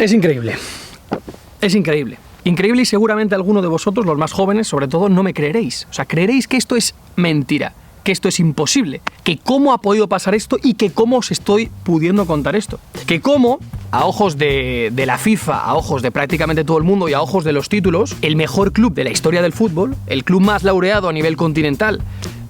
Es increíble. Es increíble. Increíble, y seguramente alguno de vosotros, los más jóvenes, sobre todo, no me creeréis. O sea, creeréis que esto es mentira, que esto es imposible, que cómo ha podido pasar esto y que cómo os estoy pudiendo contar esto. Que cómo, a ojos de la FIFA, a ojos de prácticamente todo el mundo y a ojos de los títulos, el mejor club de la historia del fútbol, el club más laureado a nivel continental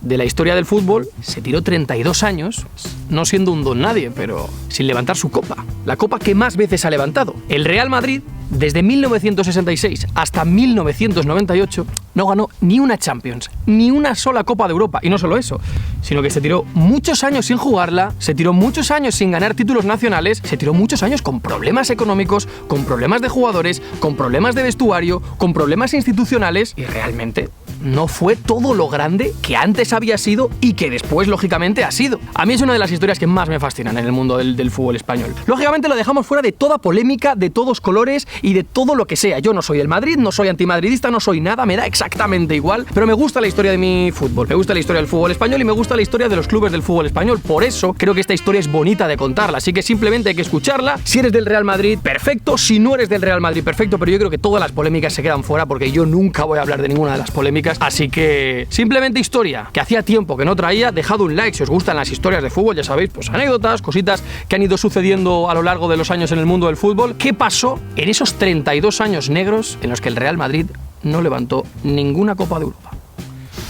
de la historia del fútbol, se tiró 32 años, no siendo un don nadie, pero sin levantar su copa. La copa que más veces ha levantado. El Real Madrid, desde 1966 hasta 1998, no ganó ni una Champions, ni una sola Copa de Europa. Y no solo eso, sino que se tiró muchos años sin jugarla, se tiró muchos años sin ganar títulos nacionales, se tiró muchos años con problemas económicos, con problemas de jugadores, con problemas de vestuario, con problemas institucionales, y realmente no fue todo lo grande que antes había sido y que después, lógicamente, ha sido. A mí es una de las historias que más me fascinan en el mundo del fútbol español. Lógicamente lo dejamos fuera de toda polémica, de todos colores y de todo lo que sea. Yo no soy del Madrid, no soy antimadridista, no soy nada, me da exactamente igual, pero me gusta la historia de mi fútbol, me gusta la historia del fútbol español y me gusta la historia de los clubes del fútbol español. Por eso creo que esta historia es bonita de contarla, así que simplemente hay que escucharla. Si eres del Real Madrid, perfecto. Si no eres del Real Madrid, perfecto, pero yo creo que todas las polémicas se quedan fuera porque yo nunca voy a hablar de ninguna de las polémicas. Así que simplemente historia, que hacía tiempo que no traía. Dejad un like si os gustan las historias de fútbol, ya sabéis, pues anécdotas, cositas que han ido sucediendo a lo largo de los años en el mundo del fútbol. ¿Qué pasó en esos 32 años negros en los que el Real Madrid no levantó ninguna Copa de Europa?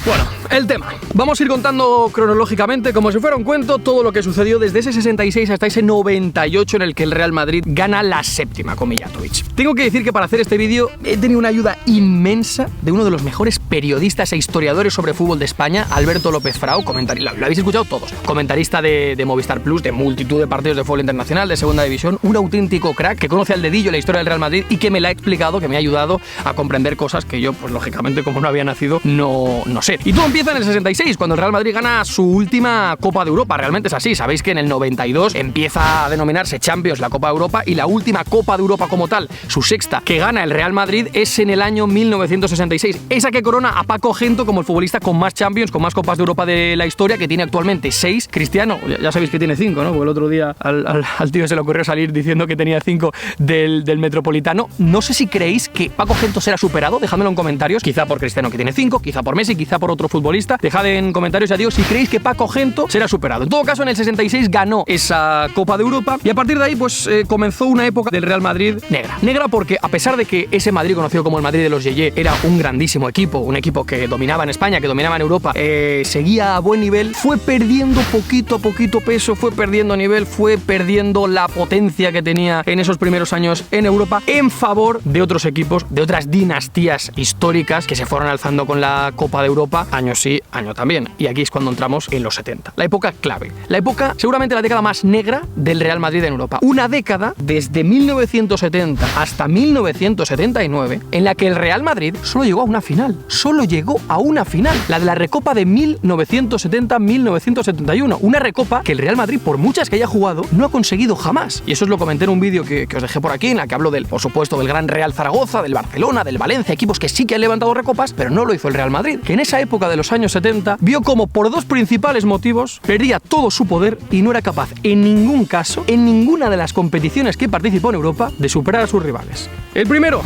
Bueno, el tema. Vamos a ir contando cronológicamente, como si fuera un cuento, todo lo que sucedió desde ese 66 hasta ese 98 en el que el Real Madrid gana la séptima con Mijatovic. Tengo que decir que para hacer este vídeo he tenido una ayuda inmensa de uno de los mejores periodistas e historiadores sobre fútbol de España, Alberto López Frao, comentarista, lo habéis escuchado todos, comentarista de Movistar Plus, de multitud de partidos de fútbol internacional, de segunda división, un auténtico crack que conoce al dedillo la historia del Real Madrid y que me la ha explicado, que me ha ayudado a comprender cosas que yo, pues lógicamente, como no había nacido, no sé. Y todo empieza en el 66, cuando el Real Madrid gana su última Copa de Europa. Realmente es así. Sabéis que en el 92 empieza a denominarse Champions la Copa de Europa, y la última Copa de Europa como tal, su sexta, que gana el Real Madrid, es en el año 1966. Esa que corona a Paco Gento como el futbolista con más Champions, con más Copas de Europa de la historia, que tiene actualmente 6. Cristiano, ya sabéis que tiene 5, ¿no? Porque el otro día al tío se le ocurrió salir diciendo que tenía 5 del Metropolitano. No sé si creéis que Paco Gento será superado. Dejádmelo en comentarios. Quizá por Cristiano, que tiene 5, quizá por Messi, quizá por otro futbolista. Dejad en comentarios, ya digo, si creéis que Paco Gento será superado. En todo caso, en el 66 ganó esa Copa de Europa, y a partir de ahí pues comenzó una época del Real Madrid negra. Negra porque, a pesar de que ese Madrid conocido como el Madrid de los Yeye era un grandísimo equipo, un equipo que dominaba en España, que dominaba en Europa, seguía a buen nivel, fue perdiendo poquito a poquito peso, fue perdiendo nivel, fue perdiendo la potencia que tenía en esos primeros años en Europa, en favor de otros equipos, de otras dinastías históricas que se fueron alzando con la Copa de Europa, año sí, año también. Y aquí es cuando entramos en los 70. La época clave. La época, seguramente la década más negra del Real Madrid en Europa. Una década, desde 1970 hasta 1979, en la que el Real Madrid solo llegó a una final. Solo llegó a una final. La de la Recopa de 1970-1971. Una Recopa que el Real Madrid, por muchas que haya jugado, no ha conseguido jamás. Y eso os lo comenté en un vídeo que os dejé por aquí, en la que hablo por supuesto, del gran Real Zaragoza, del Barcelona, del Valencia, equipos que sí que han levantado recopas, pero no lo hizo el Real Madrid, que en esa época de los años 70 vio como por dos principales motivos perdía todo su poder y no era capaz en ningún caso, en ninguna de las competiciones que participó en Europa, de superar a sus rivales. El primero,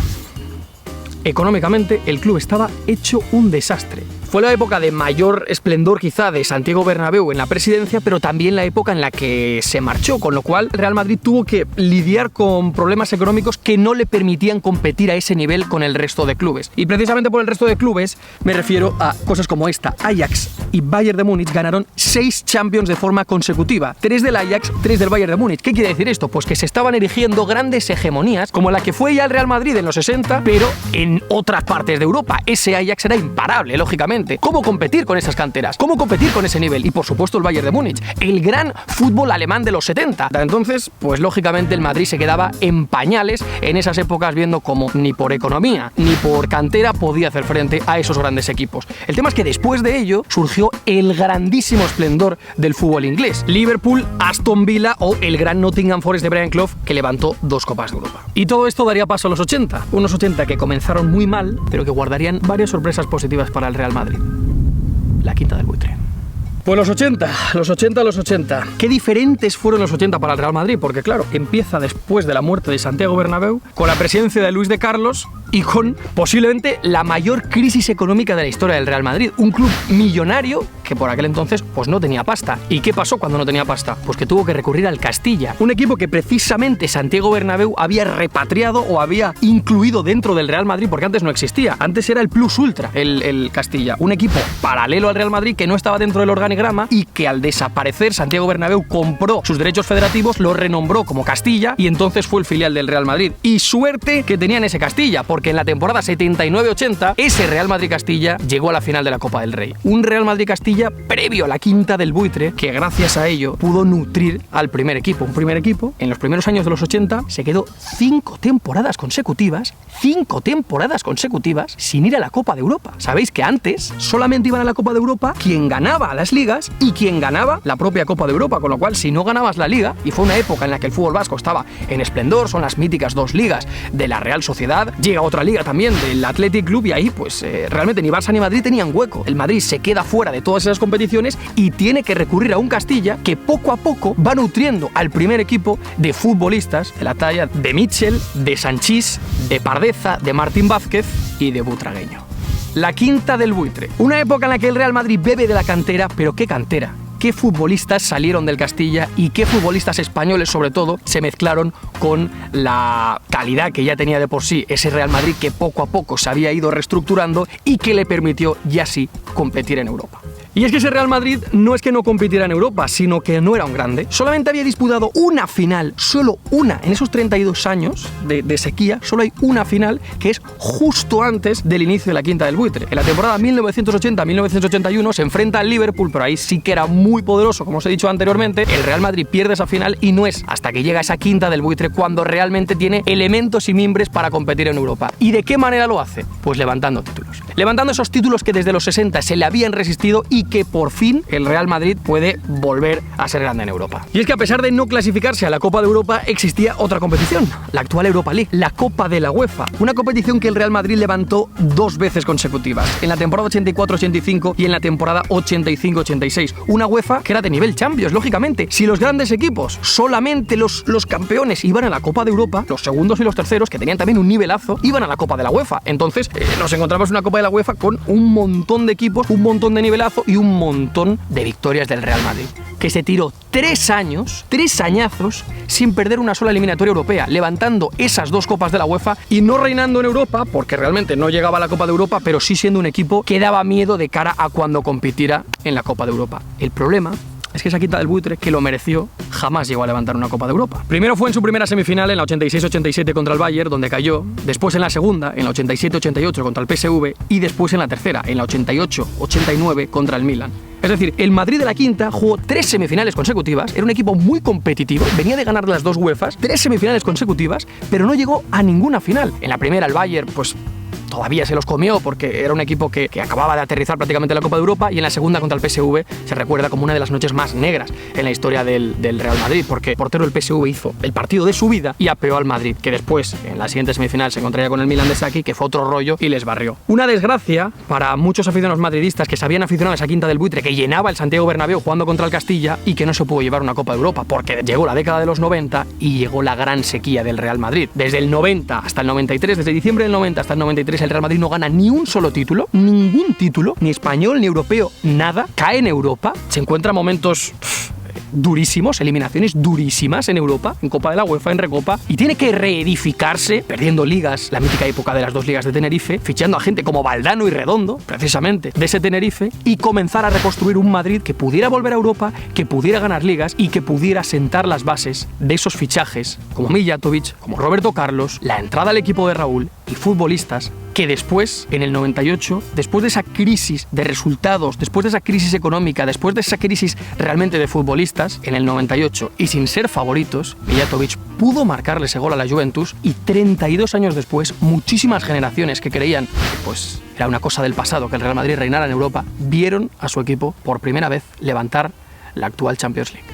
económicamente el club estaba hecho un desastre. Fue la época de mayor esplendor quizá de Santiago Bernabéu en la presidencia, pero también la época en la que se marchó, con lo cual Real Madrid tuvo que lidiar con problemas económicos que no le permitían competir a ese nivel con el resto de clubes. Y precisamente por el resto de clubes me refiero a cosas como esta. Ajax y Bayern de Múnich ganaron 6 Champions de forma consecutiva, 3 del Ajax, 3 del Bayern de Múnich. ¿Qué quiere decir esto? Pues que se estaban erigiendo grandes hegemonías, como la que fue ya el Real Madrid en los 60, pero en otras partes de Europa. Ese Ajax era imparable, lógicamente. ¿Cómo competir con esas canteras? ¿Cómo competir con ese nivel? Y por supuesto el Bayern de Múnich, el gran fútbol alemán de los 70. Entonces, pues lógicamente el Madrid se quedaba en pañales en esas épocas, viendo cómo ni por economía ni por cantera podía hacer frente a esos grandes equipos. El tema es que después de ello surgió el grandísimo esplendor del fútbol inglés. Liverpool, Aston Villa o el gran Nottingham Forest de Brian Clough, que levantó 2 Copas de Europa. Y todo esto daría paso a los 80. Unos 80 que comenzaron muy mal, pero que guardarían varias sorpresas positivas para el Real Madrid. La quinta del buitre. Pues los 80. Qué diferentes fueron los 80 para el Real Madrid, porque claro, empieza después de la muerte de Santiago Bernabéu, con la presidencia de Luis de Carlos y con posiblemente la mayor crisis económica de la historia del Real Madrid. Un club millonario que por aquel entonces pues no tenía pasta. ¿Y qué pasó cuando no tenía pasta? Pues que tuvo que recurrir al Castilla, un equipo que precisamente Santiago Bernabéu había repatriado o había incluido dentro del Real Madrid, porque antes no existía. Antes era el plus ultra, el Castilla, un equipo paralelo al Real Madrid que no estaba dentro del organigrama y que al desaparecer Santiago Bernabéu compró sus derechos federativos, lo renombró como Castilla y entonces fue el filial del Real Madrid. Y suerte que tenían ese Castilla, porque en la temporada 79-80 ese Real Madrid-Castilla llegó a la final de la Copa del Rey. Un Real Madrid-Castilla previo a la Quinta del Buitre que gracias a ello pudo nutrir al primer equipo. Un primer equipo en los primeros años de los 80 se quedó 5 temporadas consecutivas sin ir a la Copa de Europa. Sabéis que antes solamente iban a la Copa de Europa quien ganaba las ligas y quien ganaba la propia Copa de Europa, con lo cual si no ganabas la liga, y fue una época en la que el fútbol vasco estaba en esplendor, son las míticas 2 ligas de la Real Sociedad, llega otra liga también del Athletic Club y ahí pues realmente ni Barça ni Madrid tenían hueco. El Madrid se queda fuera de todas esas competiciones y tiene que recurrir a un Castilla que poco a poco va nutriendo al primer equipo de futbolistas de la talla de Mitchell, de Sanchís, de Pardeza, de Martín Vázquez y de Butragueño. La Quinta del Buitre, una época en la que el Real Madrid bebe de la cantera, pero ¿qué cantera? ¿Qué futbolistas salieron del Castilla y qué futbolistas españoles, sobre todo, se mezclaron con la calidad que ya tenía de por sí ese Real Madrid que poco a poco se había ido reestructurando y que le permitió ya sí competir en Europa? Y es que ese Real Madrid no es que no compitiera en Europa, sino que no era un grande. Solamente había disputado una final, solo una, en esos 32 años de sequía, solo hay una final que es justo antes del inicio de la Quinta del Buitre. En la temporada 1980-1981 se enfrenta al Liverpool, pero ahí sí que era muy poderoso, como os he dicho anteriormente. El Real Madrid pierde esa final y no es hasta que llega esa Quinta del Buitre cuando realmente tiene elementos y mimbres para competir en Europa. ¿Y de qué manera lo hace? Pues levantando títulos. Levantando esos títulos que desde los 60 se le habían resistido y que por fin el Real Madrid puede volver a ser grande en Europa. Y es que a pesar de no clasificarse a la Copa de Europa, existía otra competición, la actual Europa League, la Copa de la UEFA, una competición que el Real Madrid levantó 2 veces consecutivas, en la temporada 84-85 y en la temporada 85-86. Una UEFA que era de nivel Champions, lógicamente. Si los grandes equipos, solamente los campeones, iban a la Copa de Europa, los segundos y los terceros, que tenían también un nivelazo, iban a la Copa de la UEFA. Entonces nos encontramos en una Copa de la UEFA con un montón de equipos, un montón de nivelazo y un montón de victorias del Real Madrid, que se tiró 3 añazos sin perder una sola eliminatoria europea, levantando esas 2 copas de la UEFA y no reinando en Europa, porque realmente no llegaba a la Copa de Europa, pero sí siendo un equipo que daba miedo de cara a cuando compitiera en la Copa de Europa. El problema es que esa Quinta del Buitre, que lo mereció, jamás llegó a levantar una Copa de Europa. Primero fue en su primera semifinal, en la 86-87 contra el Bayern, donde cayó, después en la segunda, en la 87-88 contra el PSV, y después en la tercera, en la 88-89 contra el Milan. Es decir, el Madrid de la Quinta jugó 3 semifinales consecutivas, era un equipo muy competitivo, venía de ganar las 2 UEFAs, 3 semifinales consecutivas, pero no llegó a ninguna final. En la primera el Bayern, pues todavía se los comió porque era un equipo que acababa de aterrizar prácticamente en la Copa de Europa, y en la segunda contra el PSV se recuerda como una de las noches más negras en la historia del Real Madrid, porque el portero del PSV hizo el partido de su vida y apeó al Madrid, que después en la siguiente semifinal se encontraría con el Milan de Saki, que fue otro rollo y les barrió. Una desgracia para muchos aficionados madridistas que se habían aficionado a esa Quinta del Buitre, que llenaba el Santiago Bernabéu jugando contra el Castilla y que no se pudo llevar una Copa de Europa, porque llegó la década de los 90 y llegó la gran sequía del Real Madrid. Desde el 90 hasta el 93, desde diciembre del 90 hasta el 93, el Real Madrid no gana ni un solo título, ningún título, ni español, ni europeo, nada. Cae en Europa, se encuentra momentos durísimos, eliminaciones durísimas en Europa, en Copa de la UEFA, en Recopa, y tiene que reedificarse, perdiendo ligas, la mítica época de las 2 ligas de Tenerife, fichando a gente como Valdano y Redondo, precisamente, de ese Tenerife, y comenzar a reconstruir un Madrid que pudiera volver a Europa, que pudiera ganar ligas y que pudiera sentar las bases de esos fichajes, como Mijatovic, como Roberto Carlos, la entrada al equipo de Raúl y futbolistas que después, en el 98, después de esa crisis de resultados, después de esa crisis económica, después de esa crisis realmente de futbolistas, en el 98, y sin ser favoritos, Mijatovic pudo marcarle ese gol a la Juventus, y 32 años después, muchísimas generaciones que creían que pues era una cosa del pasado que el Real Madrid reinara en Europa, vieron a su equipo por primera vez levantar la actual Champions League.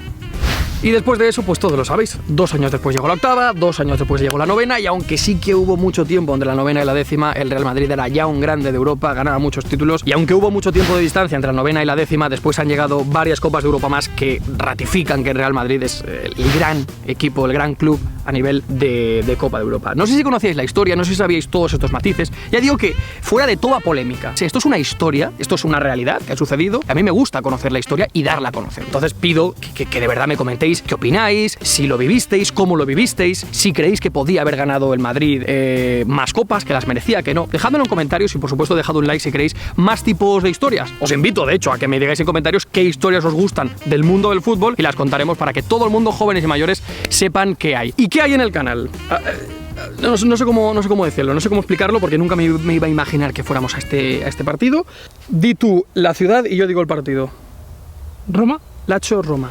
Y después de eso, pues todos lo sabéis. 2 años después llegó la octava, 2 años después llegó la novena, y aunque sí que hubo mucho tiempo entre la novena y la décima, el Real Madrid era ya un grande de Europa, ganaba muchos títulos, y aunque hubo mucho tiempo de distancia entre la novena y la décima, después han llegado varias Copas de Europa más que ratifican que el Real Madrid es el gran equipo, el gran club a nivel de Copa de Europa. No sé si conocíais la historia, no sé si sabíais todos estos matices. Ya digo que fuera de toda polémica, si esto es una historia, esto es una realidad que ha sucedido, a mí me gusta conocer la historia y darla a conocer. Entonces pido que de verdad me comentéis qué opináis, si lo vivisteis, cómo lo vivisteis, si creéis que podía haber ganado el Madrid más copas, que las merecía, que no. Dejádmelo en comentarios y por supuesto dejad un like si queréis más tipos de historias. Os invito de hecho a que me digáis en comentarios qué historias os gustan del mundo del fútbol y las contaremos para que todo el mundo, jóvenes y mayores, sepan qué hay. ¿Y qué hay en el canal? No sé cómo decirlo, no sé cómo explicarlo porque nunca me iba a imaginar que fuéramos a este partido. Di tú la ciudad y yo digo el partido. Roma. Lazio, Roma.